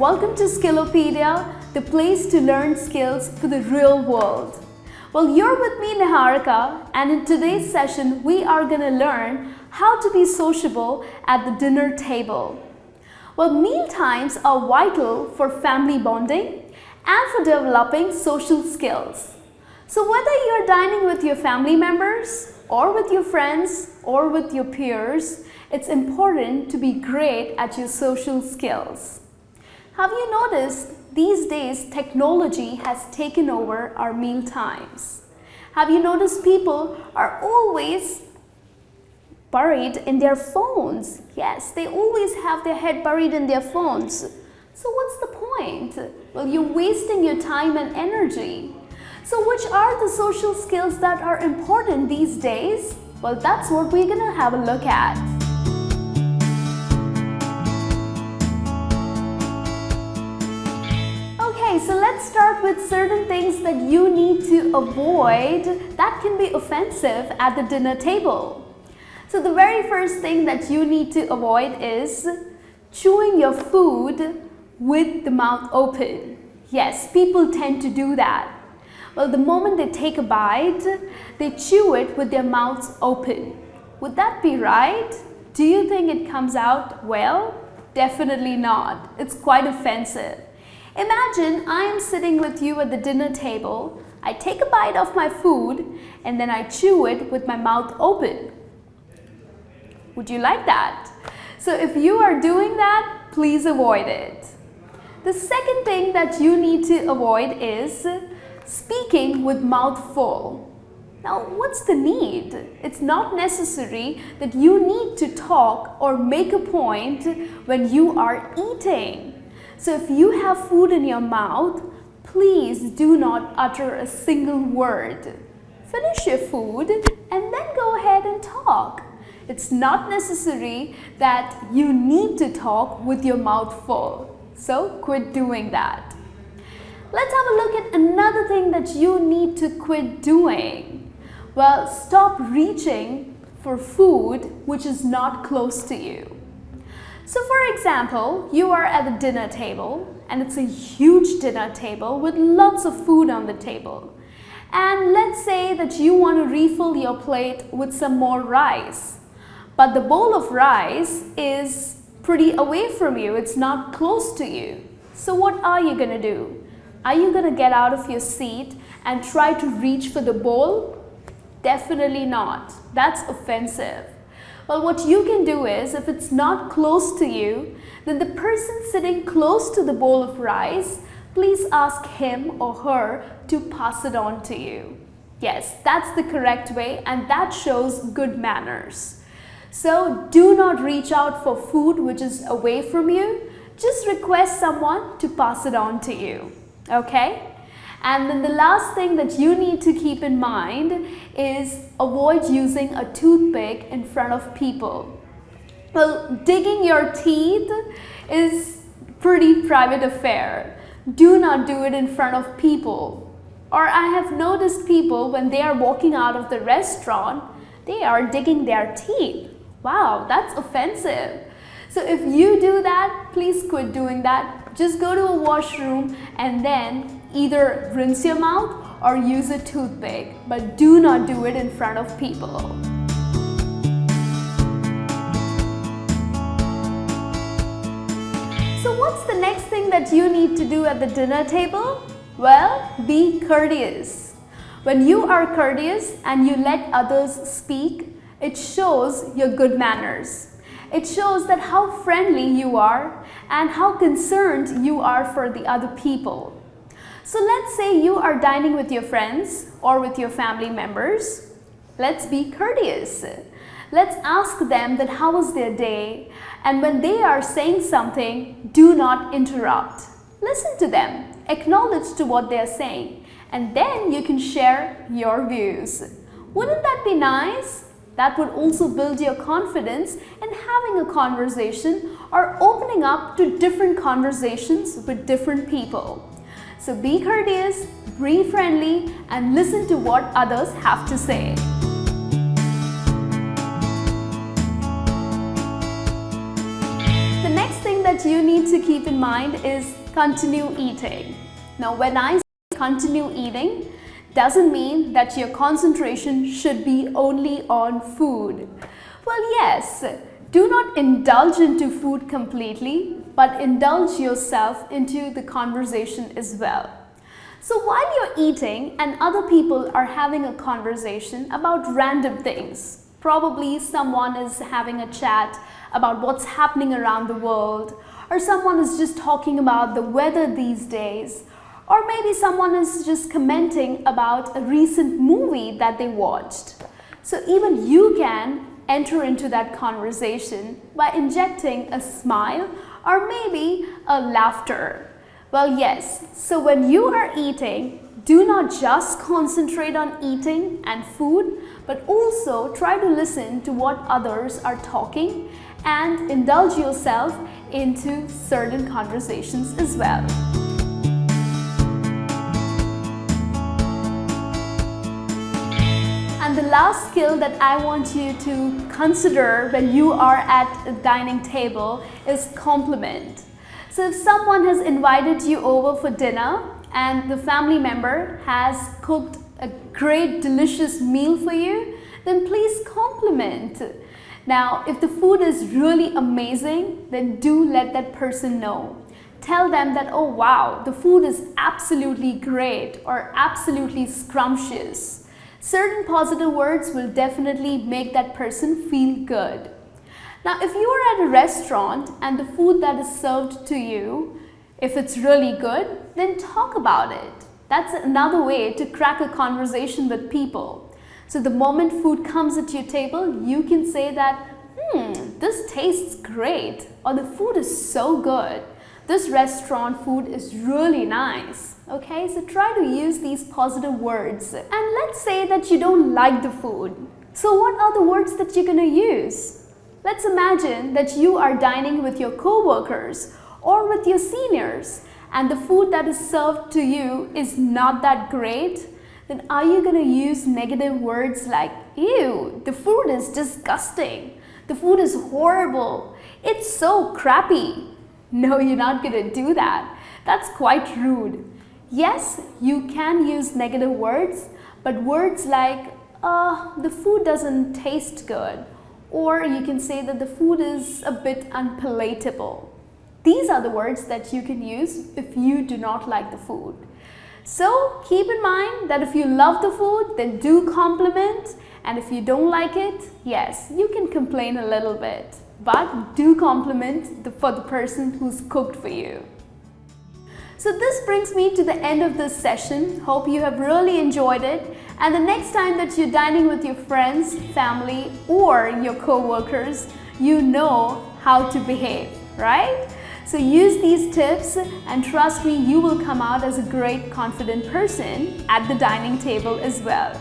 welcome to Skillopedia, the place to learn skills for the real world. Well, you're with me, Niharika, and in today's session, we are going to learn how to be sociable at the dinner table. Well, meal times are vital for family bonding and for developing social skills. So whether you're dining with your family members, or with your friends, or with your peers, it's important to be great at your social skills. Have you noticed these days technology has taken over our meal times? Have you noticed people are always buried in their phones? Yes, they always have their head buried in their phones. So what's the point? Well, you're wasting your time and energy. So which are the social skills that are important these days? Well, that's what we're going to have a look at. Okay, so let's start with certain things that you need to avoid that can be offensive at the dinner table. So the very first thing that you need to avoid is chewing your food with the mouth open. Yes, people tend to do that. Well, the moment they take a bite, they chew it with their mouths open. Would that be right? Do you think it comes out well? Definitely not. It's quite offensive. Imagine I am sitting with you at the dinner table, I take a bite of my food, and then I chew it with my mouth open. Would you like that? So if you are doing that, please avoid it. The second thing that you need to avoid is speaking with mouth full. Now, what's the need? It's not necessary that you need to talk or make a point when you are eating. So if you have food in your mouth, please do not utter a single word. Finish your food and then go ahead and talk. It's not necessary that you need to talk with your mouth full. So quit doing that. Let's have a look at another thing that you need to quit doing. Well, stop reaching for food which is not close to you. So for example, you are at the dinner table and it's a huge dinner table with lots of food on the table. And let's say that you want to refill your plate with some more rice. But the bowl of rice is pretty away from you, it's not close to you. So what are you going to do? Are you going to get out of your seat and try to reach for the bowl? Definitely not. That's offensive. Well, what you can do is, if it's not close to you, then the person sitting close to the bowl of rice, please ask him or her to pass it on to you. Yes, that's the correct way and that shows good manners. So do not reach out for food which is away from you. Just request someone to pass it on to you. Okay? And then the last thing that you need to keep in mind is avoid using a toothpick in front of people. Well, digging your teeth is pretty private affair. Do not do it in front of people. Or I have noticed people when they are walking out of the restaurant, they are digging their teeth. Wow, that's offensive. So if you do that, please quit doing that. Just go to a washroom and then either rinse your mouth or use a toothpick, but do not do it in front of people. So what's the next thing that you need to do at the dinner table? Well, be courteous. When you are courteous and you let others speak, it shows your good manners. It shows that how friendly you are and how concerned you are for the other people. So let's say you are dining with your friends or with your family members. Let's be courteous. Let's ask them that how was their day, and when they are saying something, do not interrupt. Listen to them, acknowledge to what they are saying, and then you can share your views. Wouldn't that be nice? That would also build your confidence in having a conversation or opening up to different conversations with different people. So be courteous, be friendly, and listen to what others have to say. that you need to keep in mind is continue eating. Now, when I say continue eating, doesn't mean that your concentration should be only on food. Well, yes, do not indulge into food completely, but indulge yourself into the conversation as well. So while you're eating and other people are having a conversation about random things, probably someone is having a chat about what's happening around the world, or someone is just talking about the weather these days, or maybe someone is just commenting about a recent movie that they watched. So even you can enter into that conversation by injecting a smile or maybe a laughter. Well, yes, so when you are eating, do not just concentrate on eating and food, but also try to listen to what others are talking and indulge yourself into certain conversations as well. And the last skill that I want you to consider when you are at a dining table is compliment. So if someone has invited you over for dinner and the family member has cooked a great delicious meal for you, then please compliment. Now, if the food is really amazing, then do let that person know. Tell them that, oh wow, the food is absolutely great or absolutely scrumptious. Certain positive words will definitely make that person feel good. Now, if you are at a restaurant and the food that is served to you, if it's really good, then talk about it. That's another way to crack a conversation with people. So the moment food comes at your table, you can say that, this tastes great, or the food is so good. This restaurant food is really nice. Okay, so try to use these positive words. And let's say that you don't like the food. So what are the words that you're going to use? Let's imagine that you are dining with your co-workers or with your seniors and the food that is served to you is not that great. Then are you going to use negative words like, ew, the food is disgusting, the food is horrible, it's so crappy? No, you're not going to do that. That's quite rude. Yes, you can use negative words, but words like, the food doesn't taste good, or you can say that the food is a bit unpalatable. These are the words that you can use if you do not like the food. So keep in mind that if you love the food, then do compliment, and if you don't like it, yes, you can complain a little bit, but do compliment for the person who's cooked for you. So this brings me to the end of this session. Hope you have really enjoyed it. And the next time that you're dining with your friends, family, or your co-workers, you know how to behave, right? So use these tips and trust me, you will come out as a great, confident person at the dining table as well.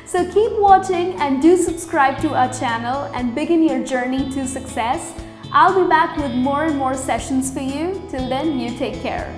So keep watching and do subscribe to our channel and begin your journey to success. I'll be back with more and more sessions for you. Till then, you take care.